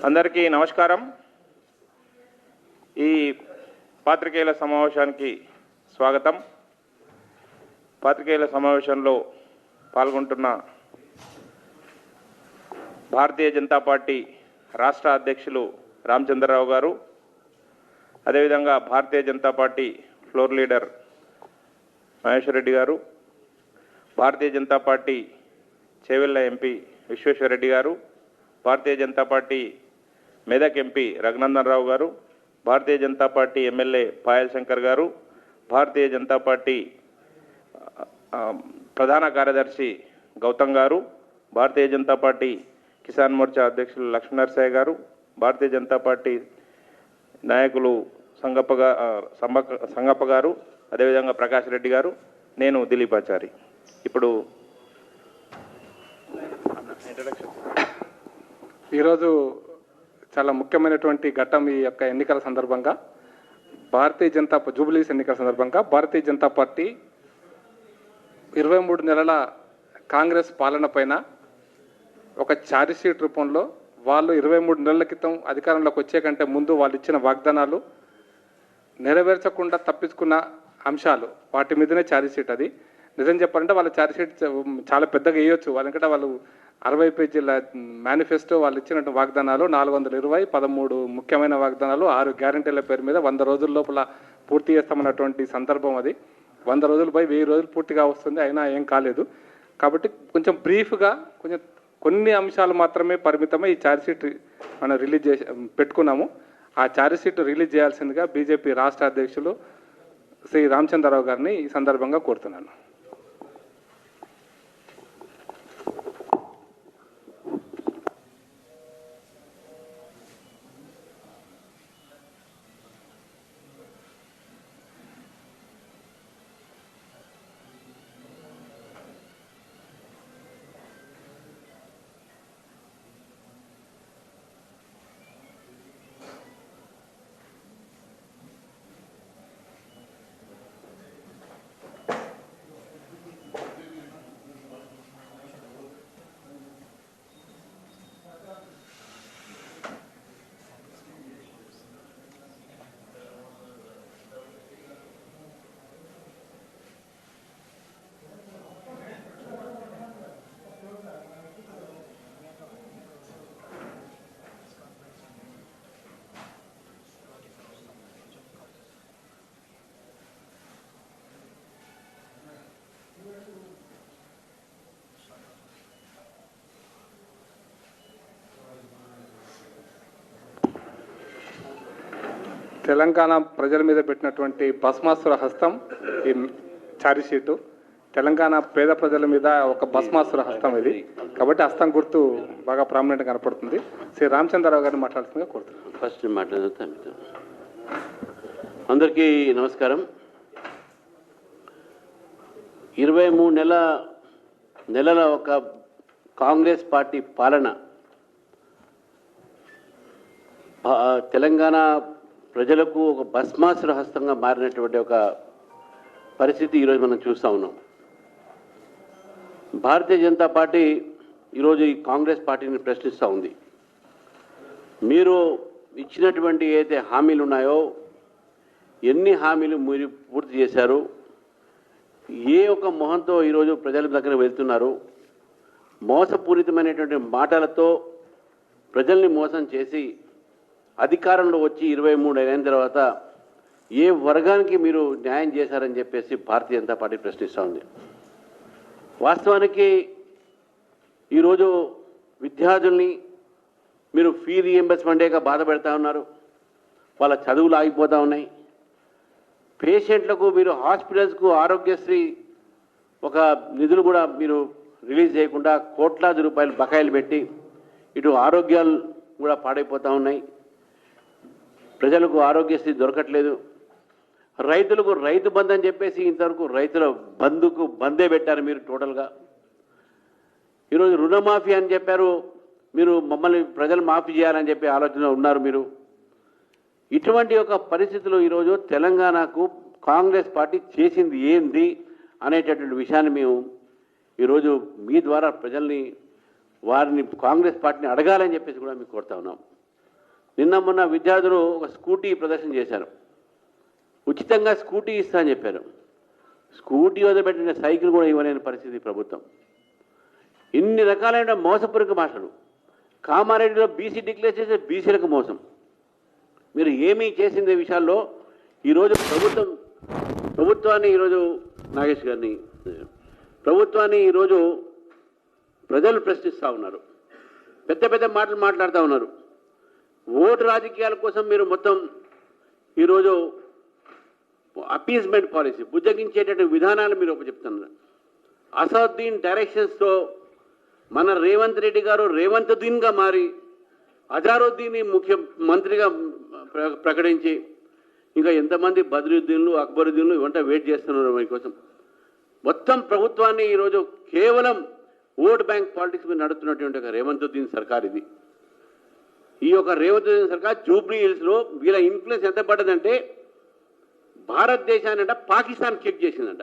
అందరికీ నమస్కారం. ఈ పాత్రికేయుల సమావేశానికి స్వాగతం. పాత్రికేయుల సమావేశంలో పాల్గొంటున్న భారతీయ జనతా పార్టీ రాష్ట్ర అధ్యక్షులు రామచంద్రరావు గారు, అదేవిధంగా Bharatiya Janata Party floor leader Maheshwar Reddy garu, Bharatiya Janata Party Chevella MP Vishweshwar Reddy garu, Bharatiya Janata Party Medak MP Raghunandan Rao garu, Bharatiya Janata Party MLA Payal Shankar garu, Bharatiya Janata Party ప్రధాన కార్యదర్శి గౌతమ్ గారు, భారతీయ జనతా పార్టీ కిసాన్ మోర్చా అధ్యక్షులు లక్ష్మీనరసయ్య గారు, భారతీయ జనతా పార్టీ నాయకులు సంగప్ప గారు, అదేవిధంగా ప్రకాష్ రెడ్డి గారు, నేను దిలీపాచారి. ఇప్పుడు ఈరోజు చాలా ముఖ్యమైనటువంటి ఘట్టం. ఈ యొక్క ఎన్నికల సందర్భంగా జూబ్లీస్ ఎన్నికల సందర్భంగా భారతీయ జనతా పార్టీ 23 నెలల కాంగ్రెస్ పాలన పైన ఒక ఛార్జ్షీట్ రూపంలో వాళ్ళు 23 నెలల క్రితం అధికారంలోకి వచ్చే కంటే ముందు వాళ్ళు ఇచ్చిన వాగ్దానాలు నెరవేర్చకుండా తప్పించుకున్న అంశాలు, వాటి మీదనే ఛార్జ్షీట్. అది నిజం చెప్పాలంటే వాళ్ళ ఛార్జ్షీట్ చాలా పెద్దగా వేయొచ్చు. వాళ్ళకంటే వాళ్ళు 60 పేజీల మేనిఫెస్టో వాళ్ళు ఇచ్చినట్టు వాగ్దానాలు 420, 13 ముఖ్యమైన వాగ్దానాలు, 6 గ్యారంటీల పేరు మీద 100 రోజుల లోపల పూర్తి చేస్తామన్నటువంటి సందర్భం. అది 100 రోజులు పోయి 1000 రోజులు పూర్తిగా వస్తుంది, అయినా ఏం కాలేదు. కాబట్టి కొంచెం బ్రీఫ్గా కొన్ని అంశాలు మాత్రమే పరిమితమై ఈ ఛార్జ్షీట్ మనం రిలీజ్ పెట్టుకున్నాము. ఆ ఛార్జ్షీట్ రిలీజ్ చేయాల్సిందిగా బీజేపీ రాష్ట్ర అధ్యక్షులు శ్రీ రామచంద్రరావు గారిని ఈ సందర్భంగా కోరుతున్నాను. తెలంగాణ ప్రజల మీద పెట్టినటువంటి భస్మాసుర హస్తం ఈ ఛార్జ్షీటు. తెలంగాణ పేద ప్రజల మీద ఒక భస్మాసుర హస్తం ఇది. కాబట్టి హస్తం గుర్తు బాగా ప్రామినెంట్గా కనపడుతుంది. శ్రీ రామచంద్రరావు గారిని మాట్లాడుతుందిగా కోరుతున్నాను. ఫస్ట్ మాట్లాడుతాం. అందరికీ నమస్కారం. 23 నెలల ఒక కాంగ్రెస్ పార్టీ పాలన తెలంగాణ ప్రజలకు ఒక భస్మాసుర హస్తంగా మారినటువంటి ఒక పరిస్థితి ఈరోజు మనం చూస్తూ ఉన్నాం. భారతీయ జనతా పార్టీ ఈరోజు ఈ కాంగ్రెస్ పార్టీని ప్రశ్నిస్తూ ఉంది. మీరు ఇచ్చినటువంటి ఏదైతే హామీలు ఉన్నాయో, ఎన్ని హామీలు మీరు పూర్తి చేశారు, ఏ ఒక మొహంతో ఈరోజు ప్రజల దగ్గర వెళ్తున్నారు, మోసపూరితమైనటువంటి మాటలతో ప్రజల్ని మోసం చేసి అధికారంలో వచ్చి 23 అయిన తర్వాత ఏ వర్గానికి మీరు న్యాయం చేశారని చెప్పేసి భారతీయ జనతా పార్టీ ప్రశ్నిస్తూ ఉంది. వాస్తవానికి ఈరోజు విద్యార్థుల్ని మీరు ఫీ రీఎంబర్స్మెంటేగా బాధపెడతా ఉన్నారు. వాళ్ళ చదువులు ఆగిపోతూ ఉన్నాయి. పేషెంట్లకు మీరు హాస్పిటల్స్కు ఆరోగ్యశ్రీ ఒక నిధులు కూడా మీరు రిలీజ్ చేయకుండా కోట్లాది రూపాయలు బకాయిలు పెట్టి ఇటు ఆరోగ్యాలు కూడా పాడైపోతూ ఉన్నాయి. ప్రజలకు ఆరోగ్యశ్రీ దొరకట్లేదు. రైతులకు రైతు బంధు అని చెప్పేసి ఇంతవరకు రైతుల బంధుకు బందే పెట్టారు మీరు టోటల్గా. ఈరోజు రుణమాఫీ అని చెప్పారు, మీరు మమ్మల్ని ప్రజలు మాఫీ చేయాలని చెప్పి ఆలోచన ఉన్నారు మీరు. ఇటువంటి ఒక పరిస్థితుల్లో ఈరోజు తెలంగాణకు కాంగ్రెస్ పార్టీ చేసింది ఏంది అనేటటువంటి విషయాన్ని మేము ఈరోజు మీ ద్వారా ప్రజల్ని వారిని కాంగ్రెస్ పార్టీని అడగాలని చెప్పేసి కూడా మీకు కోరుతా ఉన్నాం. నిన్న మొన్న విద్యార్థులు ఒక స్కూటీ ప్రదర్శన చేశారు, ఉచితంగా స్కూటీ ఇస్తా అని చెప్పారు. స్కూటీ వదిలిపెట్టిన సైకిల్ కూడా ఇవ్వలేని పరిస్థితి ప్రభుత్వం. ఇన్ని రకాలైన మోసపూరిత మాటలు. కామారెడ్డిలో బీసీ డిక్లేర్ చేసే బీసీలకు మోసం. మీరు ఏమీ చేసింది విషయాల్లో ఈరోజు ప్రభుత్వాన్ని ఈరోజు నాగేష్ గారిని ప్రభుత్వాన్ని ఈరోజు ప్రజలు ప్రశ్నిస్తూ ఉన్నారు, పెద్ద పెద్ద మాటలు మాట్లాడుతూ ఉన్నారు. ఓటు రాజకీయాల కోసం మీరు మొత్తం ఈరోజు అపీజ్మెంట్ పాలసీ బుజ్జగించేటటువంటి విధానాలు మీరు చెప్తున్నారు. అసదుద్దీన్ డైరెక్షన్స్తో మన రేవంత్ రెడ్డి గారు రేవంతుద్దీన్గా మారి అజారుద్దీన్ని ముఖ్యమంత్రిగా ప్రకటించి ఇంకా ఎంతమంది బద్రుద్దీన్లు అక్బరుద్దీన్లు ఇవంతా వెయిట్ చేస్తున్నారు మీకోసం. మొత్తం ప్రభుత్వాన్ని ఈరోజు కేవలం ఓట్ బ్యాంక్ పాలిటిక్స్ మీద నడుస్తున్నటువంటి ఒక రేవంతుద్దీన్ సర్కార్ ఇది. ఈ యొక్క రేవంతుద్దీన్ సర్కార్ జూబ్లీ హిల్స్లో వీళ్ళ ఇన్ఫ్లుయెన్స్ ఎంత పడ్డదంటే భారతదేశాన్ని అంట పాకిస్తాన్ కిక్ చేసిందంట.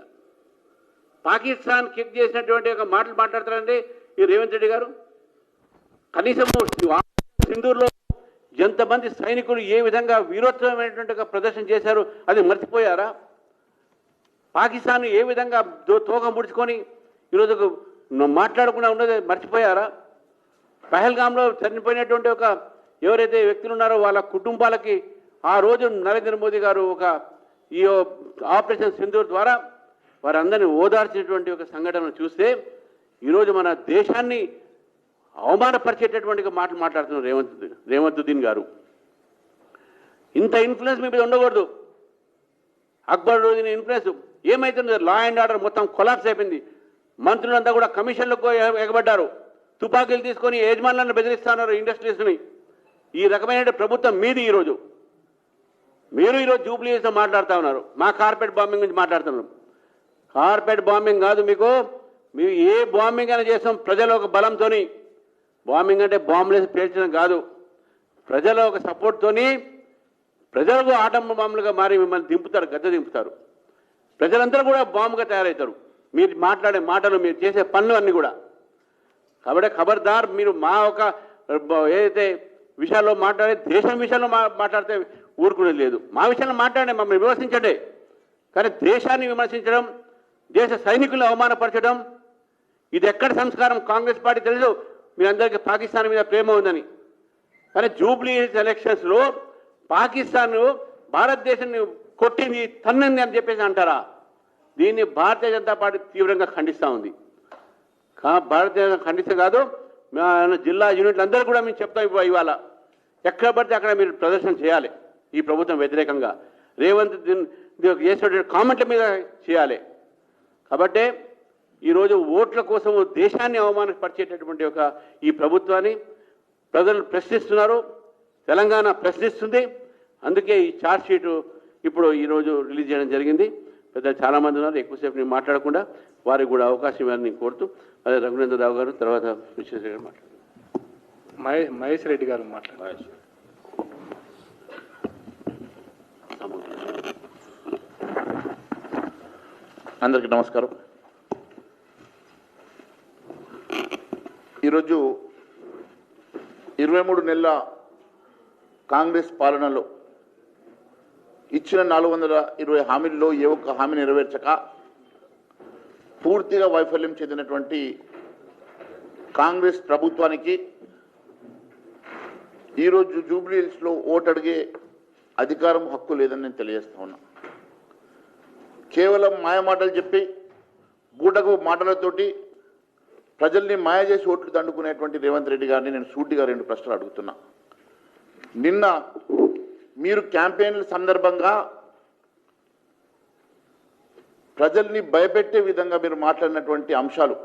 పాకిస్తాన్ కిక్ చేసినటువంటి ఒక మాటలు మాట్లాడతారంటే ఈ రేవంత్ రెడ్డి గారు. కనీసం సింధూర్లో ఎంతమంది సైనికులు ఏ విధంగా వీరోత్సవమైనటువంటి ఒక ప్రదర్శన చేశారు అది మర్చిపోయారా? పాకిస్తాన్ ఏ విధంగా తోక ముడుచుకొని ఈరోజు మాట్లాడకుండా ఉన్నది మర్చిపోయారా? పహల్గామ్లో చనిపోయినటువంటి ఒక ఎవరైతే వ్యక్తులు ఉన్నారో వాళ్ళ కుటుంబాలకి ఆ రోజు నరేంద్ర మోదీ గారు ఒక ఈ ఆపరేషన్ సింధూర్ ద్వారా వారందరినీ ఓదార్చినటువంటి ఒక సంఘటన చూస్తే ఈరోజు మన దేశాన్ని అవమానపరిచేటటువంటి మాటలు మాట్లాడుతున్నారు రేవంతుద్దీన్ గారు. ఇంత ఇన్ఫ్లుయెన్స్ మీ మీద ఉండకూడదు. అక్బరుద్దీన్ ఇన్ఫ్లుయెన్స్ ఏమైతుంది? లా అండ్ ఆర్డర్ మొత్తం కొలాప్స్ అయిపోయింది. మంత్రులంతా కూడా కమిషన్లకు ఎగబడ్డారు. తుపాకీలు తీసుకొని యజమానులను బెదిరిస్తున్నారు ఇండస్ట్రీస్ని. ఈ రకమైన ప్రభుత్వం మీది. ఈరోజు మీరు ఈరోజు జూబ్లీ హిల్స్లో మాట్లాడుతూ ఉన్నారు, మా కార్పెట్ బాంబింగ్ గురించి మాట్లాడుతున్నారు. కార్పెట్ బాంబింగ్ కాదు మీకు. మేము ఏ బాంబింగ్ అయినా చేస్తాం ప్రజల ఒక బలంతో. బాంబింగ్ అంటే బాంబులేసి పేల్చడం కాదు, ప్రజల ఒక సపోర్ట్తోని ప్రజలకు ఆటంబ బాంబులుగా మారి మిమ్మల్ని దింపుతారు, గద్దె దింపుతారు. ప్రజలందరూ కూడా బాంబుగా తయారవుతారు. మీరు మాట్లాడే మాటలు, మీరు చేసే పనులు అన్నీ కూడా. కాబట్టి ఖబర్దార్, మీరు మా ఒక ఏదైతే విషయాల్లో మాట్లాడే దేశం విషయంలో మాట్లాడితే ఊరుకునేది లేదు. మా విషయంలో మాట్లాడే మమ్మల్ని విమర్శించండి, కానీ దేశాన్ని విమర్శించడం, దేశ సైనికులను అవమానపరచడం ఇది ఎక్కడ సంస్కారం? కాంగ్రెస్ పార్టీ తెలుసు మీ అందరికీ పాకిస్తాన్ మీద ప్రేమ ఉందని, కానీ జూబ్లీ హిల్స్ ఎలక్షన్స్లో పాకిస్తాన్ భారతదేశాన్ని కొట్టింది, తన్నింది అని చెప్పేసి అంటారా? దీన్ని భారతీయ జనతా పార్టీ తీవ్రంగా ఖండిస్తూ ఉంది. భారతీయ జనతా ఖండిస్తే కాదు, జిల్లా యూనిట్లు అందరూ కూడా మేము చెప్తాం. ఇవాళ ఎక్కడ పడితే అక్కడ మీరు ప్రదర్శన చేయాలి ఈ ప్రభుత్వం వ్యతిరేకంగా. రేవంత్ చేసినటువంటి కామెంట్ల మీద చేయాలి. కాబట్టి ఈరోజు ఓట్ల కోసం దేశాన్ని అవమానపరిచేటటువంటి ఒక ఈ ప్రభుత్వాన్ని ప్రజలు ప్రశ్నిస్తున్నారు, తెలంగాణ ప్రశ్నిస్తుంది. అందుకే ఈ ఛార్జ్ షీటు ఇప్పుడు ఈరోజు రిలీజ్ చేయడం జరిగింది. పెద్దలు చాలామంది ఉన్నారు, ఎక్కువసేపు నేను మాట్లాడకుండా వారికి కూడా అవకాశం ఇవ్వాలని కోరుతూ, అదే రఘునందరావు గారు, తర్వాత విశ్వేశ్వర గారు మాట్లాడారు. మహేష్ రెడ్డి గారు మాట్లాడారు. అందరికీ నమస్కారం. ఈరోజు 23 నెలల కాంగ్రెస్ పాలనలో ఇచ్చిన 420 హామీల్లో ఏ ఒక్క హామీ నెరవేర్చక పూర్తిగా వైఫల్యం చెందినటువంటి కాంగ్రెస్ ప్రభుత్వానికి ఈరోజు జూబ్లీ హిల్స్లో ఓటు అడిగే అధికారం, హక్కు లేదని నేను తెలియజేస్తా ఉన్నా. కేవలం మాయమాటలు చెప్పి బూటకు మాటలతోటి ప్రజల్ని మాయ చేసి ఓట్లు దండుకునేటువంటి రేవంత్ రెడ్డి గారిని నేను సూటిగా 2 ప్రశ్నలు అడుగుతున్నా. నిన్న మీరు క్యాంపెయిన్ల సందర్భంగా ప్రజల్ని భయపెట్టే విధంగా మీరు మాట్లాడినటువంటి అంశాలు,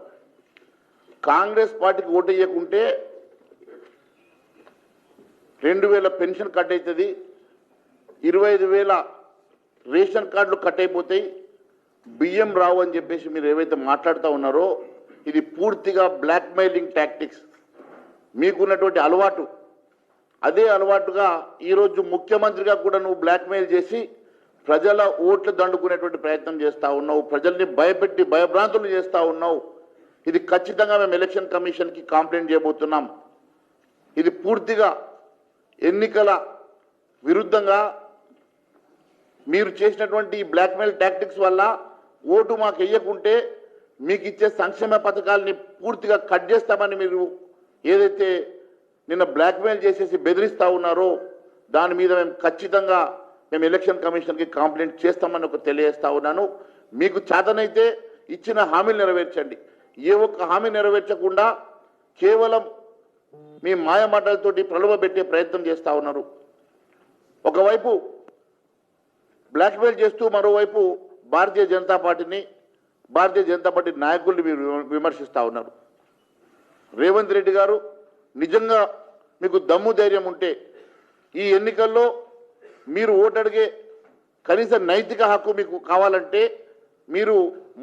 కాంగ్రెస్ పార్టీకి ఓటు వేయకుంటే 2000 పెన్షన్ కట్ అవుతుంది, 25,000 రేషన్ కార్డులు కట్ అయిపోతాయి, బియ్యం రావు అని చెప్పేసి మీరు ఏవైతే మాట్లాడుతూ ఉన్నారో ఇది పూర్తిగా బ్లాక్మెయిలింగ్ టాక్టిక్స్. మీకున్నటువంటి అలవాటు, అదే అలవాటుగా ఈరోజు ముఖ్యమంత్రిగా కూడా నువ్వు బ్లాక్మెయిల్ చేసి ప్రజల ఓట్లు దండుకునేటువంటి ప్రయత్నం చేస్తూ ఉన్నావు, ప్రజల్ని భయపెట్టి భయభ్రాంతులు చేస్తూ ఉన్నావు. ఇది ఖచ్చితంగా మేము ఎలక్షన్ కమిషన్కి కంప్లైంట్ చేయబోతున్నాం. ఇది పూర్తిగా ఎన్నికల విరుద్ధంగా మీరు చేసినటువంటి ఈ బ్లాక్మెయిల్ టాక్టిక్స్ వల్ల ఓటు మాకు వెయ్యకుంటే మీకు ఇచ్చే సంక్షేమ పథకాలని పూర్తిగా కట్ చేస్తామని మీరు ఏదైతే నిన్న బ్లాక్మెయిల్ చేసేసి బెదిరిస్తూ ఉన్నారో దాని మీద మేము ఖచ్చితంగా ఎలక్షన్ కమిషన్కి కంప్లైంట్ చేస్తామని ఒక తెలియజేస్తా ఉన్నాను. మీకు చేతనైతే ఇచ్చిన హామీలు నెరవేర్చండి. ఏ ఒక్క హామీ నెరవేర్చకుండా కేవలం మీ మాయమాటలతోటి ప్రలోభపెట్టే ప్రయత్నం చేస్తూ ఉన్నారు. ఒకవైపు బ్లాక్మెయిల్ చేస్తూ మరోవైపు భారతీయ జనతా పార్టీ నాయకుల్ని మీరు విమర్శిస్తూ ఉన్నారు. రేవంత్ రెడ్డి గారు, నిజంగా మీకు దమ్ము ధైర్యం ఉంటే ఈ ఎన్నికల్లో మీరు ఓటు అడిగే కనీస నైతిక హక్కు మీకు కావాలంటే మీరు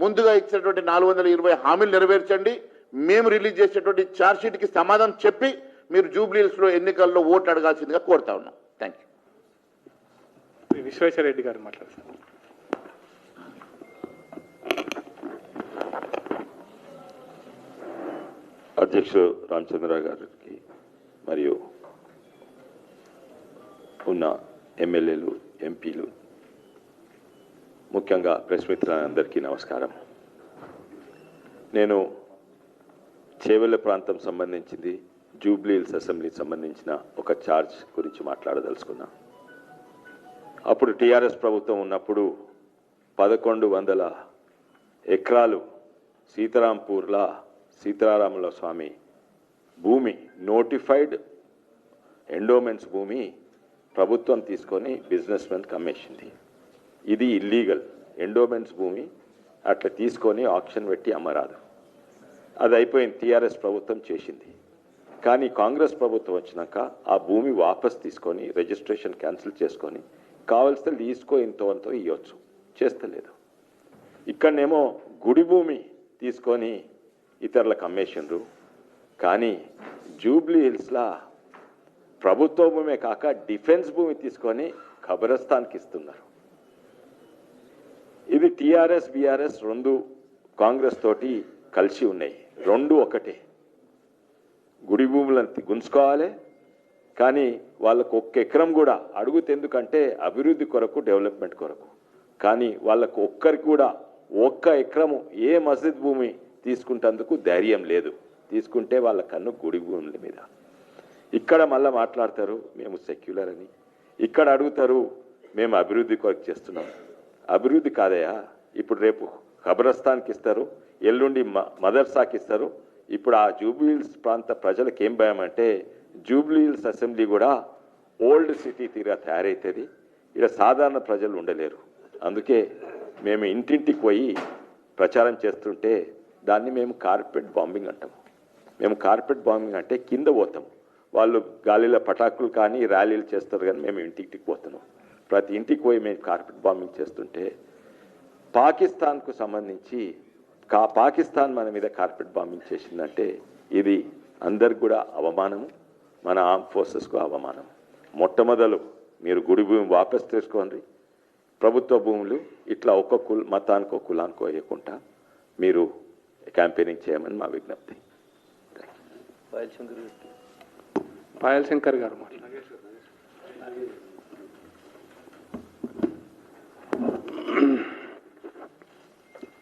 ముందుగా ఇచ్చినటువంటి 420 హామీలు నెరవేర్చండి. మేము రిలీజ్ చేసేటువంటి ఛార్జ్షీట్కి సమాధానం చెప్పి మీరు జూబ్లీహిల్స్లో ఎన్నికల్లో ఓటు అడగాల్సిందిగా కోరుతా ఉన్నాం. Thank you. విశ్వేశ్వర రెడ్డి గారు మాట్లాడతారు. అధ్యక్షుడు రామచంద్రరావు గారికి మరియు ఉన్న ఎమ్మెల్యేలు, ఎంపీలు, ముఖ్యంగా ప్రెస్ మిత్రులందరికీ నమస్కారం. నేను చేవెళ్ళ ప్రాంతం సంబంధించింది జూబ్లీహిల్స్ అసెంబ్లీకి సంబంధించిన ఒక ఛార్జ్ గురించి మాట్లాడదలుచుకున్నా. అప్పుడు టీఆర్ఎస్ ప్రభుత్వం ఉన్నప్పుడు 1100 ఎకరాలు సీతారాంపూర్లా సీతారాముల స్వామి భూమి, నోటిఫైడ్ ఎండోమెంట్స్ భూమి ప్రభుత్వం తీసుకొని బిజినెస్ మెన్కి అమ్మేసింది. ఇది ఇల్లీగల్. ఎండోమెంట్స్ భూమి అట్లా తీసుకొని ఆక్షన్ పెట్టి అమ్మరాదు. అది అయిపోయింది, టీఆర్ఎస్ ప్రభుత్వం చేసింది. కానీ కాంగ్రెస్ ప్రభుత్వం వచ్చినాక ఆ భూమి వాపస్ తీసుకొని రిజిస్ట్రేషన్ క్యాన్సిల్ చేసుకొని కావలసిన లీజ్కో ఇంతో అంతో ఇవ్వచ్చు, చేస్తలేదు. ఇక్కడనేమో గుడి భూమి తీసుకొని ఇతరులకు అమ్మేసిండ్రు. కానీ జూబ్లీహిల్స్లా ప్రభుత్వ భూమే కాక డిఫెన్స్ భూమి తీసుకొని ఖబరస్థాన్కి ఇస్తున్నారు. ఇది టీఆర్ఎస్ బీఆర్ఎస్ రెండు కాంగ్రెస్ తోటి కలిసి ఉన్నాయి, రెండు ఒకటే. గుడి భూములను గుంజుకోవాలి, కానీ వాళ్ళకు ఒక్క ఎకరం కూడా అడుగుతే, ఎందుకంటే అభివృద్ధి కొరకు, డెవలప్మెంట్ కొరకు. కానీ వాళ్ళకు ఒక్కరికి కూడా ఒక్క ఎకరము ఏ మస్జిద్ భూమి తీసుకుంటేందుకు ధైర్యం లేదు. తీసుకుంటే వాళ్ళ కన్ను గుడి భూముల మీద. ఇక్కడ మళ్ళీ మాట్లాడతారు మేము సెక్యులర్ అని, ఇక్కడ అడుగుతారు మేము అభివృద్ధి కొరకు చేస్తున్నాం. అభివృద్ధి కాదయా. ఇప్పుడు రేపు ఖబరస్థాన్కి ఇస్తారు, ఎల్లుండి మదర్సాకి ఇస్తారు. ఇప్పుడు ఆ జూబ్లీహిల్స్ ప్రాంత ప్రజలకు ఏం భయం అంటే జూబ్లీహిల్స్ అసెంబ్లీ కూడా ఓల్డ్ సిటీ తీరుగా తయారవుతుంది, ఇక్కడ సాధారణ ప్రజలు ఉండలేరు. అందుకే మేము ఇంటింటికి పోయి ప్రచారం చేస్తుంటే దాన్ని మేము కార్పెట్ బాంబింగ్ అంటాము. మేము కార్పెట్ బాంబింగ్ అంటే కింద పోతాం, వాళ్ళు గాలిలో పటాకులు కానీ ర్యాలీలు చేస్తారు, కానీ మేము ఇంటింటికి పోతున్నాం. ప్రతి ఇంటికి పోయి మేము కార్పెట్ బాంబింగ్ చేస్తుంటే పాకిస్తాన్కు సంబంధించి పాకిస్తాన్ మన మీద కార్పెట్ బాంబింగ్ చేసిందంటే ఇది అందరికి కూడా అవమానము, మన ఆర్మ్ ఫోర్సెస్కు అవమానం. మొట్టమొదలు మీరు గుడి భూమి వాపస్ తీసుకోండి, ప్రభుత్వ భూములు ఇట్లా ఒక్క మతానికో కులానికో వేయకుండా మీరు క్యాంపెయినింగ్ చేయమని మా విజ్ఞప్తి. పాయల్ శంకర్ గారు మాట్లాడారు.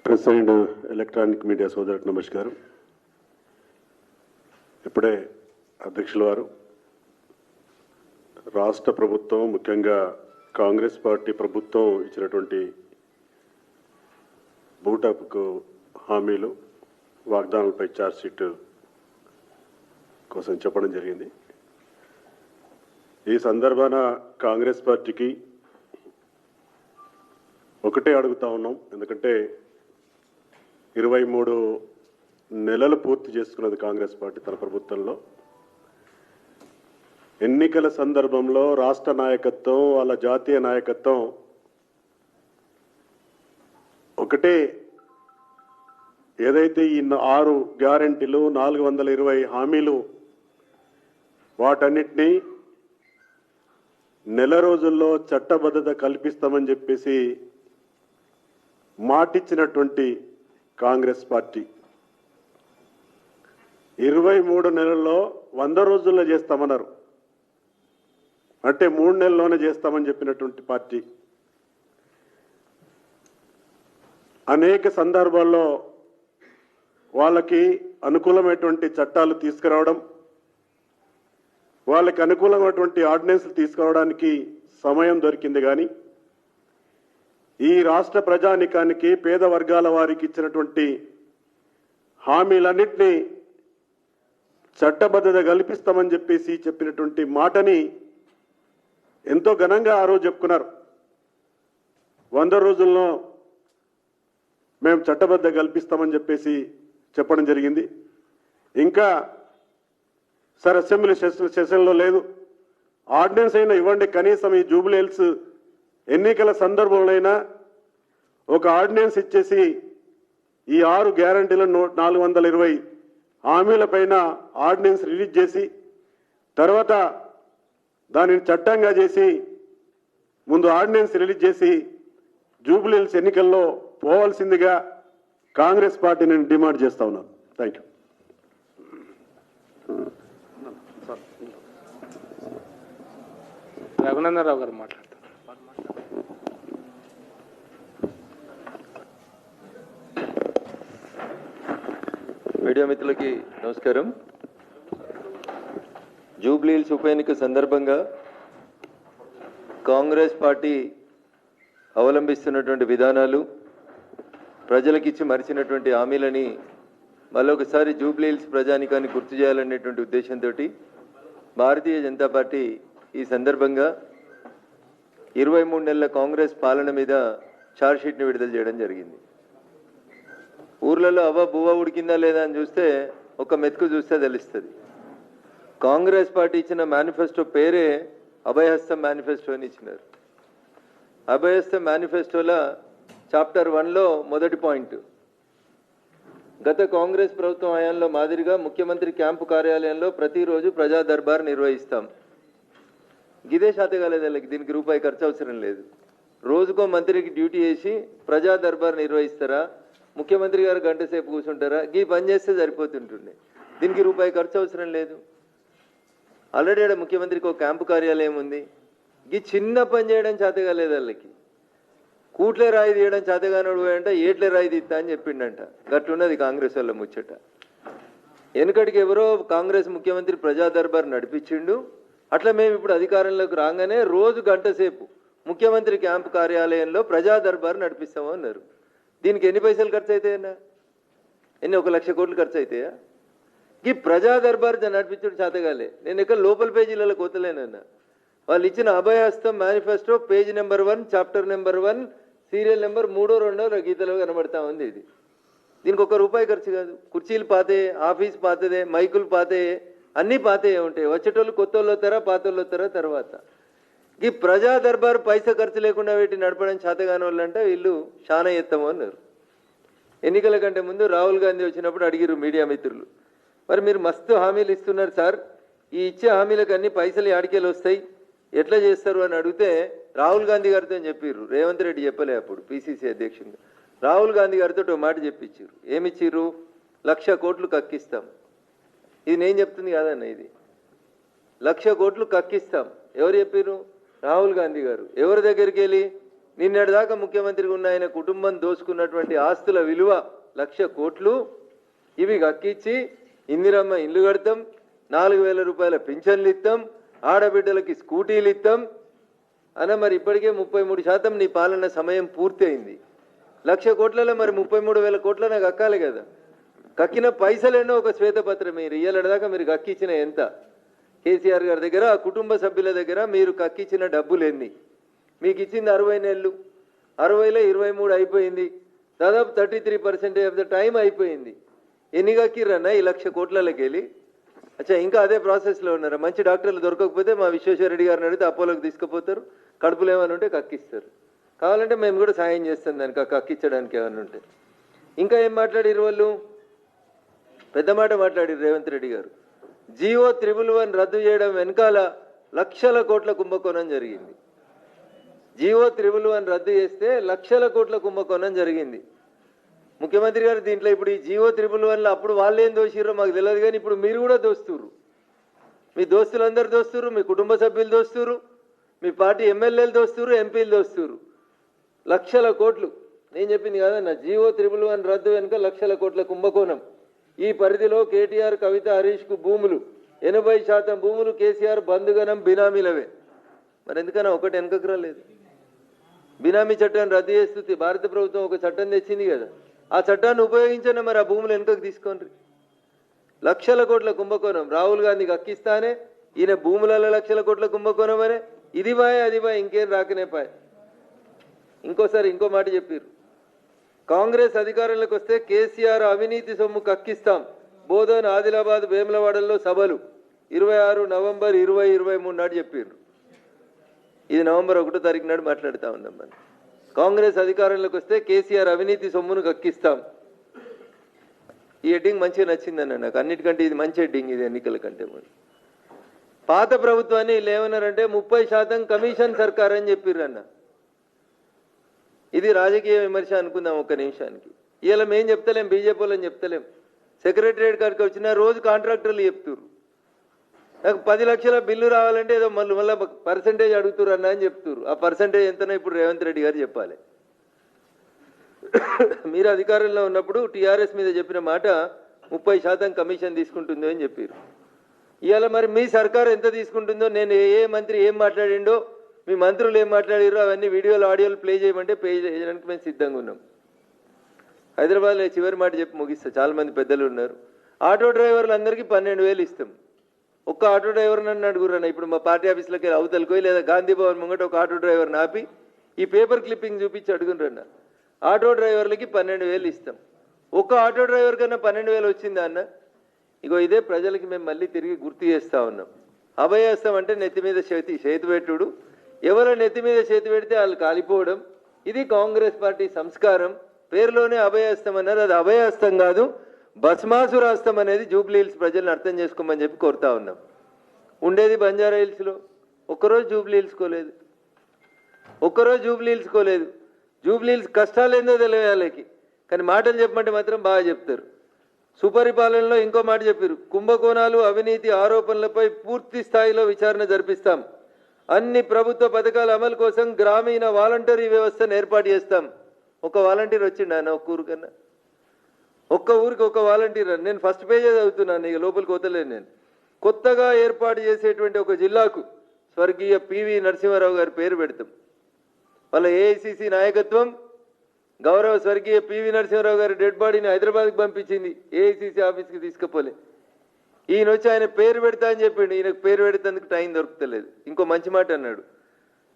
ప్రెస్ అండ్ ఎలక్ట్రానిక్ మీడియా సోదరులకు నమస్కారం. ఇప్పుడే అధ్యక్షుల వారు రాష్ట్ర ప్రభుత్వం, ముఖ్యంగా కాంగ్రెస్ పార్టీ ప్రభుత్వం ఇచ్చినటువంటి భూటాపుకు హామీలు, వాగ్దానాలపై ఛార్జ్షీట్ కోసం చెప్పడం జరిగింది. ఈ సందర్భాన కాంగ్రెస్ పార్టీకి ఒకటే అడుగుతా ఉన్నాం. ఎందుకంటే 23 నెలలు పూర్తి చేసుకున్నది కాంగ్రెస్ పార్టీ తన ప్రభుత్వంలో. ఎన్నికల సందర్భంలో రాష్ట్ర నాయకత్వం, వాళ్ళ జాతీయ నాయకత్వం ఒకటే, ఏదైతే ఈ 6 గ్యారెంటీలు 420 హామీలు వాటన్నిటినీ నెల రోజుల్లో చట్టబద్ధత కల్పిస్తామని చెప్పేసి మాటిచ్చినటువంటి కాంగ్రెస్ పార్టీ 23 నెలల్లో 100 రోజుల్లో చేస్తామన్నారు. అంటే 3 నెలల్లోనే చేస్తామని చెప్పినటువంటి పార్టీ అనేక సందర్భాల్లో వాళ్ళకి అనుకూలమైనటువంటి చట్టాలు తీసుకురావడం, వాళ్ళకి అనుకూలమైనటువంటి ఆర్డినెన్స్లు తీసుకురావడానికి సమయం దొరికింది. కానీ ఈ రాష్ట్ర ప్రజానికానికి పేద వర్గాల వారికి ఇచ్చినటువంటి హామీలన్నింటినీ చట్టబద్ధత కల్పిస్తామని చెప్పేసి చెప్పినటువంటి మాటని ఎంతో ఘనంగా ఆ రోజు చెప్పుకున్నారు. 100 రోజుల్లో మేము చట్టబద్ధత కల్పిస్తామని చెప్పేసి చెప్పడం జరిగింది. ఇంకా సార్ అసెంబ్లీ సెషన్లో లేదు, ఆర్డినెన్స్ అయినా ఇవ్వండి, కనీసం ఈ జూబ్లీ హిల్స్ ఎన్నికల సందర్భంలోనైనా ఒక ఆర్డినెన్స్ ఇచ్చేసి ఈ 6 గ్యారంటీల 420 హామీల పైన ఆర్డినెన్స్ రిలీజ్ చేసి తర్వాత దానిని చట్టంగా చేసి ముందు ఆర్డినెన్స్ రిలీజ్ చేసి జూబ్లీ హిల్స్ ఎన్నికల్లో పోవాల్సిందిగా కాంగ్రెస్ పార్టీ నేను డిమాండ్ చేస్తా ఉన్నాను. Thank you. రఘునందన్ రావు గారు మాట్లాడతారు. మీడియా మిత్రులకి నమస్కారం. జూబ్లీ హిల్స్ ఉప ఎన్నిక సందర్భంగా కాంగ్రెస్ పార్టీ అవలంబిస్తున్నటువంటి విధానాలు, ప్రజలకిచ్చి మరిచినటువంటి హామీలని మళ్ళొకసారి జూబ్లీ హిల్స్ ప్రజానికాన్ని గుర్తు చేయాలనేటువంటి ఉద్దేశంతో భారతీయ జనతా పార్టీ ఈ సందర్భంగా 23 నెలల కాంగ్రెస్ పాలన మీద ఛార్జ్షీట్ని విడుదల చేయడం జరిగింది. ఊర్లలో అవ్వ బువ్వ ఉడికిందా లేదా అని చూస్తే ఒక మెతుకు చూస్తే తెలుస్తుంది. కాంగ్రెస్ పార్టీ ఇచ్చిన మేనిఫెస్టో పేరే అభయహస్తం మేనిఫెస్టో అని ఇచ్చినారు. అభయహస్తం మేనిఫెస్టోలో చాప్టర్ 1లో మొదటి పాయింట్, గత కాంగ్రెస్ ప్రభుత్వం హయాంలో మాదిరిగా ముఖ్యమంత్రి క్యాంపు కార్యాలయంలో ప్రతిరోజు ప్రజా దర్బార్ నిర్వహిస్తాం. గిదే శాతగాలేదళ్ళకి దీనికి రూపాయి ఖర్చు అవసరం లేదు. రోజుకో మంత్రికి డ్యూటీ చేసి ప్రజా దర్బార్ నిర్వహిస్తారా, ముఖ్యమంత్రి గారు గంట సేపు కూర్చుంటారా, గీ పని చేస్తే సరిపోతుంటుండే. దీనికి రూపాయి ఖర్చు అవసరం లేదు. ఆల్రెడీ ఆడ ముఖ్యమంత్రికి ఒక క్యాంపు కార్యాలయం ఉంది. గీ చిన్న పని చేయడం చేతగాలేదు వాళ్ళకి. కూట్లే రాయి తీయడం చేతగానోడు పోయంట, ఏట్లే రాయి తీస్తా అని చెప్పిండంట. గట్లున్నది కాంగ్రెస్ వాళ్ళ ముచ్చట. వెనుకటికి ఎవరో కాంగ్రెస్ ముఖ్యమంత్రి ప్రజా దర్బార్ నడిపించిండు. అట్లా మేము ఇప్పుడు అధికారంలోకి రాగానే రోజు గంట సేపు ముఖ్యమంత్రి క్యాంపు కార్యాలయంలో ప్రజా దర్బార్ నడిపిస్తాము అన్నారు. దీనికి ఎన్ని పైసలు ఖర్చు అవుతాయన్నా? 1 లక్ష కోట్లు ఖర్చు అవుతాయా? ఈ ప్రజా దర్బార్ నడిపించడం చేతగాలే. నేను ఎక్కడ లోపల పేజీలలో కోతలేనన్నా. వాళ్ళు ఇచ్చిన Abhayahastam manifesto page number 1, chapter number 1, serial number 3, 2 గీతలో కనబడతా ఉంది. ఇది దీనికి 1 రూపాయి ఖర్చు కాదు. కుర్చీలు పాతే, ఆఫీస్ పాతదే, మైకులు పాతే, అన్నీ పాతే ఉంటాయి. వచ్చేటోళ్ళు కొత్త వాళ్ళు వస్తారా, పాత వాళ్ళు వస్తారా తర్వాత. ఈ ప్రజా దర్బార్ పైసా ఖర్చు లేకుండా పెట్టి నడపడం చేతగాని వాళ్ళు అంటే వీళ్ళు చాలా ఎత్తము అన్నారు. ఎన్నికల కంటే ముందు రాహుల్ గాంధీ వచ్చినప్పుడు అడిగిరు మీడియా మిత్రులు, మరి మీరు మస్తు హామీలు ఇస్తున్నారు సార్, ఈ ఇచ్చే హామీలకు అన్ని పైసలు యాడికేలు వస్తాయి, ఎట్లా చేస్తారు అని అడిగితే రాహుల్ గాంధీ గారితో చెప్పిర్రు. రేవంత్ రెడ్డి చెప్పలే అప్పుడు పిసిసి అధ్యక్షుడు. రాహుల్ గాంధీ గారితో ఒక మాట చెప్పించారు. ఏమిచ్చిర్రు? 1,00,000 కోట్లు కక్కిస్తాం. ఇది నేను చెప్తుంది కాదన్న, ఇది 1,00,000 కోట్లు కక్కిస్తాం. ఎవరు చెప్పారు? రాహుల్ గాంధీ గారు. ఎవరి దగ్గరికి వెళ్ళి? నిన్నటిదాకా ముఖ్యమంత్రిగా ఉన్న ఆయన కుటుంబం దోచుకున్నటువంటి ఆస్తుల విలువ 1,00,000 కోట్లు. ఇవి కక్కించి ఇందిరమ్మ ఇల్లు కడతాం, 4,000 రూపాయల పింఛన్లు ఇస్తాం, ఆడబిడ్డలకి స్కూటీలు ఇస్తాం అన్న. మరి ఇప్పటికే 33% నీ పాలన సమయం పూర్తి అయింది. 1,00,000 కోట్లలో మరి 33,000 కోట్లనే కక్కాలి కదా. కక్కిన పైసలేనో ఒక శ్వేతపత్రం మీరు ఇయ్యాలదాకా మీరు కక్కించిన ఎంత? కేసీఆర్ గారి దగ్గర, ఆ కుటుంబ సభ్యుల దగ్గర మీరు కక్కించిన డబ్బులు ఎన్ని? మీకు ఇచ్చింది 60 నెలలు, 60లో 23 అయిపోయింది. దాదాపు 33% ఆఫ్ ద టైం అయిపోయింది. ఎన్ని కక్కిర్రన్నా ఈ 1,00,000 కోట్లకి వెళ్ళి? అచ్చా, ఇంకా అదే ప్రాసెస్లో ఉన్నారా? మంచి డాక్టర్లు దొరకకపోతే మా విశ్వేశ్వరరెడ్డి గారిని అడిగితే అపోలోకి తీసుకుపోతారు, కడుపులు ఏమైనా ఉంటే కక్కిస్తారు. కావాలంటే మేము కూడా సాయం చేస్తాం దానికి కక్కించడానికి ఏమన్నా ఉంటే. ఇంకా ఏం మాట్లాడారు వాళ్ళు? పెద్ద మాట మాట్లాడారు రేవంత్ రెడ్డి గారు. జియో 111 రద్దు చేయడం వెనకాల లక్షల కోట్ల కుంభకోణం జరిగింది. జియో 111 రద్దు చేస్తే లక్షల కోట్ల కుంభకోణం జరిగింది. ముఖ్యమంత్రి గారు దీంట్లో ఇప్పుడు ఈ జియో 111లో అప్పుడు వాళ్ళు ఏం దోషిర్రో మాకు తెలియదు, కానీ ఇప్పుడు మీరు కూడా దోస్తుర్రు. మీ దోస్తులందరూ దోస్తుర్రు, మీ కుటుంబ సభ్యులు దోస్తుర్రు, మీ పార్టీ ఎమ్మెల్యేలు దోస్తుర్రు, ఎంపీలు దోస్తుర్రు. లక్షల కోట్లు. నేను చెప్పింది కాదన్న, జియో 111 రద్దు వెనుక లక్షల కోట్ల కుంభకోణం. ఈ పరిధిలో కేటీఆర్, కవిత, హరీష్కు భూములు 80% భూములు కేసీఆర్ బంధుగణం బినామీలవే. మరి ఎందుకన్నా ఒకటి వెనకకు రాలేదు? బినామీ చట్టాన్ని రద్దు చేస్తూ భారత ప్రభుత్వం ఒక చట్టం తెచ్చింది కదా, ఆ చట్టాన్ని ఉపయోగించండి, మరి ఆ భూములు వెనుకకు తీసుకోండి. లక్షల కోట్ల కుంభకోణం. రాహుల్ గాంధీకి అక్కిస్తానే ఈయన భూములలో లక్షల కోట్ల కుంభకోణం అనే ఇది బాయ్ అది బాయ్, ఇంకేం రాకనే పాయ్. ఇంకోసారి ఇంకో మాట చెప్పారు, కాంగ్రెస్ అధికారంలోకి వస్తే కేసీఆర్ అవినీతి సొమ్ము కక్కిస్తాం. బోధన్, ఆదిలాబాద్, వేములవాడల్లో సభలు 26 నవంబర్ 2023 నాడు చెప్పారు. ఇది నవంబర్ 1వ తారీఖు నాడు మాట్లాడుతూ ఉన్నాం. మనం కాంగ్రెస్ అధికారంలోకి వస్తే కేసీఆర్ అవినీతి సొమ్మును కక్కిస్తాం. ఈ హెడ్డింగ్ మంచిగా నచ్చిందన్న నాకు, అన్నిటికంటే ఇది మంచి హెడ్డింగ్. ఇది ఎన్నికల కంటే ముందు పాత ప్రభుత్వాన్ని ఏమన్నారంటే 30% కమిషన్ సర్కార్ అని చెప్పిర్రన్న. ఇది రాజకీయ విమర్శ అనుకుందాం ఒక్క నిమిషానికి. ఇలా మేం చెప్తలేం, బీజేపీ వాళ్ళని చెప్తలేం. సెక్రటరియట్ కాడికి వచ్చిన రోజు కాంట్రాక్టర్లు చెప్తున్నారు, నాకు 10 లక్షల బిల్లు రావాలంటే ఏదో మళ్ళీ పర్సంటేజ్ అడుగుతున్నారు అన్న అని చెప్తున్నారు. ఆ పర్సంటేజ్ ఎంతనో ఇప్పుడు రేవంత్ రెడ్డి గారు చెప్పాలి. మీరు అధికారంలో ఉన్నప్పుడు టీఆర్ఎస్ మీద చెప్పిన మాట 30% కమిషన్ తీసుకుంటుందో అని చెప్పారు. ఇవాళ మరి మీ సర్కారు ఎంత తీసుకుంటుందో, నేను ఏ మంత్రి ఏం మాట్లాడిండో, మీ మంత్రులు ఏం మాట్లాడారో అవన్నీ వీడియోలు, ఆడియోలు ప్లే చేయమంటే ప్లే చేయడానికి మేము సిద్ధంగా ఉన్నాం. హైదరాబాద్లో చివరి మాట చెప్పి ముగిస్తా, చాలామంది పెద్దలు ఉన్నారు. ఆటో డ్రైవర్లు అందరికీ 12,000 ఇస్తాం. ఒక్క ఆటో డ్రైవర్ నన్ను అడుగురన్న, ఇప్పుడు మా పార్టీ ఆఫీస్లోకి అవతలకోయి లేదా గాంధీ భవన్ ముంగట ఒక ఆటో డ్రైవర్ని ఆపి ఈ పేపర్ క్లిప్పింగ్ చూపించి అడుగురన్న, ఆటో డ్రైవర్లకి 12,000 ఇస్తాం. ఒక్క ఆటో డ్రైవర్ కన్నా 12,000 వచ్చిందా అన్న? ఇగో ఇదే ప్రజలకి మేము మళ్ళీ తిరిగి గుర్తు చేస్తూ ఉన్నాం. అభయహస్తం అంటే నెత్తి మీద చేతి పెట్టుడు, ఎవరో నెత్తి మీద చేతి పెడితే వాళ్ళు కాలిపోవడం. ఇది కాంగ్రెస్ పార్టీ సంస్కారం. పేరులోనే అభయహస్తం అన్నారు, అది అభయహస్తం కాదు, భస్మాసురాస్తం అనేది జూబ్లీ హిల్స్ ప్రజలను అర్థం చేసుకోమని చెప్పి కోరుతా ఉన్నాం. ఉండేది బంజారా హిల్స్లో, ఒక్కరోజు జూబ్లీ హిల్స్కోలేదు, ఒక్కరోజు జూబ్లీ హిల్స్కోలేదు. జూబ్లీ హిల్స్ కష్టాలు ఏందో తెలియాలకి, కానీ మాటలు చెప్పమంటే మాత్రం బాగా చెప్తారు. సుపరిపాలనలో ఇంకో మాట చెప్పారు, కుంభకోణాలు, అవినీతి ఆరోపణలపై పూర్తి స్థాయిలో విచారణ జరిపిస్తాం. అన్ని ప్రభుత్వ పథకాల అమలు కోసం గ్రామీణ వాలంటరీ వ్యవస్థను ఏర్పాటు చేస్తాం. ఒక వాలంటీర్ వచ్చిండు అన్న ఒక్క ఊరు కన్నా, ఒక్క ఊరికి ఒక వాలంటీర్. నేను ఫస్ట్ పేజే చదువుతున్నాను, ఇక లోపలికి వదలేను. నేను కొత్తగా ఏర్పాటు చేసేటువంటి ఒక జిల్లాకు స్వర్గీయ పివి నరసింహారావు గారి పేరు పెడతాం. వాళ్ళ ఏఐసిసి నాయకత్వం గౌరవ స్వర్గీయ పివి నరసింహారావు గారి డెడ్ బాడీని హైదరాబాద్కి పంపించింది, ఏఐసిసి ఆఫీస్కి తీసుకుపోలే. ఈయన వచ్చి ఆయన పేరు పెడతా అని చెప్పిండు, ఈయనకు పేరు పెడతానికి టైం దొరుకుతలేదు. ఇంకో మంచి మాట అన్నాడు,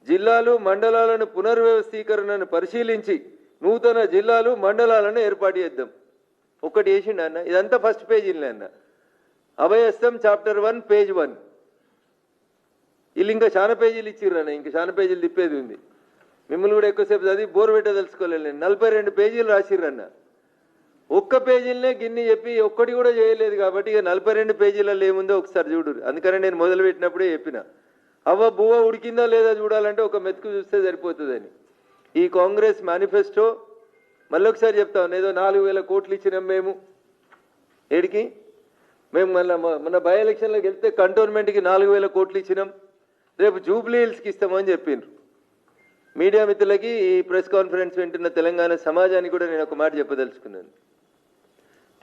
జిల్లాలు మండలాలను పునర్వ్యవస్థీకరణను పరిశీలించి నూతన జిల్లాలు మండలాలను ఏర్పాటు చేద్దాం. ఒక్కటి వేసిండు అన్న, ఇదంతా ఫస్ట్ పేజీలే అన్న. అభయహస్తం చాప్టర్ 1 పేజ్ 1. వీళ్ళు ఇంకా చాలా పేజీలు ఇచ్చిర్రు అన్న, ఇంకా చాలా పేజీలు తిప్పేది ఉంది. మిమ్మల్ని కూడా ఎక్కువసేపు చదివి బోర్ పెట్ట తెలుసుకోలేదు. నేను 42 పేజీలు రాసిర్రన్న. ఒక్క పేజీలనే గిన్ని చెప్పి ఒక్కటి కూడా చేయలేదు. కాబట్టి ఇక 42 పేజీలలో ఏముందో ఒకసారి చూడు. అందుకని నేను మొదలు పెట్టినప్పుడే చెప్పిన, అవ్వ బువ్వ ఉడికిందా లేదా చూడాలంటే ఒక మెతుకు చూస్తే సరిపోతుందని. ఈ కాంగ్రెస్ మేనిఫెస్టో మళ్ళీ ఒకసారి చెప్తాను, ఏదో 4,000 కోట్లు ఇచ్చినాం మేము. ఏడికి? మేము మన బై ఎలక్షన్లోకి వెళ్తే కంటోన్మెంట్కి 4,000 కోట్లు ఇచ్చినాం, రేపు జూబ్లీ హిల్స్కి ఇస్తామని చెప్పిండ్రు. మీడియా మిత్రులకి, ఈ ప్రెస్ కాన్ఫరెన్స్ వింటున్న తెలంగాణ సమాజానికి కూడా నేను ఒక మాట చెప్పదలుచుకున్నాను.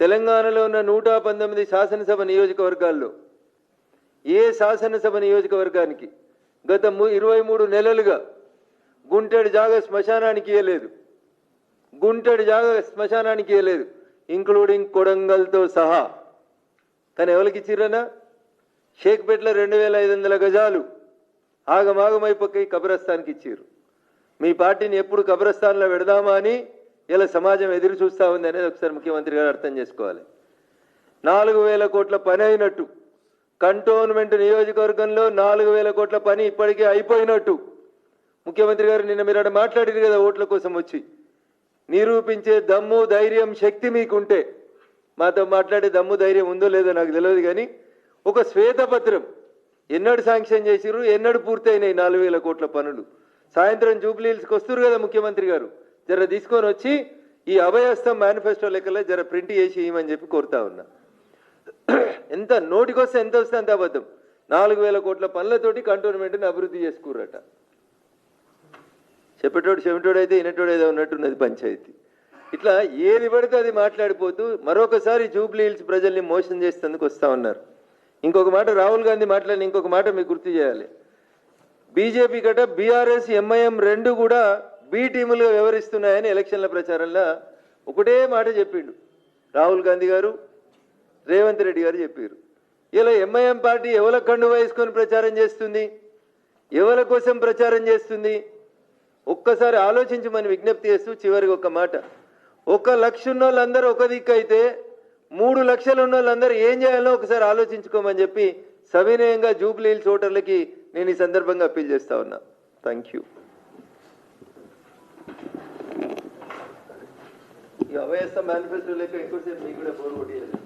తెలంగాణలో ఉన్న 119 శాసనసభ నియోజకవర్గాల్లో ఏ శాసనసభ నియోజకవర్గానికి గత 23 నెలలుగా గుంటెడు జాగా శ్మశానానికి ఇవ్వలేదు, గుంటెడు జాగా శ్మశానానికి ఇవ్వలేదు, ఇంక్లూడింగ్ కొడంగల్తో సహా. కానీ ఎవరికి ఇచ్చిర్రనా? షేక్పేటలో 2,500 గజాలు ఆగమాగమైపోయి కబ్రస్థాన్కి ఇచ్చిర్రు. మీ పార్టీని ఎప్పుడు కబ్రస్థాన్లో పెడదామా అని ఇలా సమాజం ఎదురు చూస్తూ ఉంది అనేది ఒకసారి ముఖ్యమంత్రి గారు అర్థం చేసుకోవాలి. 4,000 కోట్ల పని అయినట్టు, కంటోన్మెంట్ నియోజకవర్గంలో 4,000 కోట్ల పని ఇప్పటికే అయిపోయినట్టు, ముఖ్యమంత్రి గారు నిన్న మీరు అక్కడ మాట్లాడారు కదా ఓట్ల కోసం వచ్చి, నిరూపించే దమ్ము ధైర్యం శక్తి మీకుంటే, మాతో మాట్లాడే దమ్ము ధైర్యం ఉందో లేదో నాకు తెలియదు, కానీ ఒక శ్వేతపత్రం ఎన్నడు శాంక్షన్ చేసిర్రు, ఎన్నడు పూర్తయినాయి 4,000 కోట్ల పనులు. సాయంత్రం జూబ్లీహిల్స్కి వస్తున్నారు కదా ముఖ్యమంత్రి గారు, జర తీసుకొని వచ్చి ఈ అభయహస్తం మేనిఫెస్టో లెక్కలో జర ప్రింట్ చేసి ఇవ్వమని చెప్పి కోరుతా ఉన్నా. ఎంత నోటికొస్తే ఎంత వస్తే అంత అబద్ధం. 4,000 కోట్ల పనులతోటి కంటోన్మెంట్ని అభివృద్ధి చేసుకుర్రట. చెప్పేటోడు చెవిటోడైతే వినటోడైతే ఉన్నట్టున్నది పంచాయతీ. ఇట్లా ఏది పడితే అది మాట్లాడిపోతూ మరొకసారి జూబ్లీహిల్స్ ప్రజల్ని మోసం చేసేందుకు వస్తూ ఉన్నారు. ఇంకొక మాట రాహుల్ గాంధీ మాట్లాడిన ఇంకొక మాట మీకు గుర్తు చేయాలి. బీజేపీ గట బీఆర్ఎస్ ఎంఐఎం రెండు కూడా బి టీములుగా వ్యవహరిస్తున్నాయని ఎలక్షన్ల ప్రచారంలో ఒకటే మాట చెప్పిండు రాహుల్ గాంధీ గారు, రేవంత్ రెడ్డి గారు చెప్పారు. ఇలా ఎంఐఎం పార్టీ ఎవల కండు వేసుకొని ప్రచారం చేస్తుంది, ఎవరి కోసం ప్రచారం చేస్తుంది ఒక్కసారి ఆలోచించమని విజ్ఞప్తి చేస్తూ చివరికి ఒక మాట, 1 లక్ష ఉన్న వాళ్ళందరూ ఒక దిక్కు అయితే 3 లక్షలు ఉన్న వాళ్ళందరూ ఏం చేయాలో ఒకసారి ఆలోచించుకోమని చెప్పి సవినయంగా జూబ్లీహిల్స్ ఓటర్లకి నేను ఈ సందర్భంగా అప్పీల్ చేస్తా ఉన్నా. Thank you. ఈ అభయస్థ మేనిఫెస్టో లెక్క ఎక్కువసేపు మీకు కూడా బోర్ కొట్టేయాలి.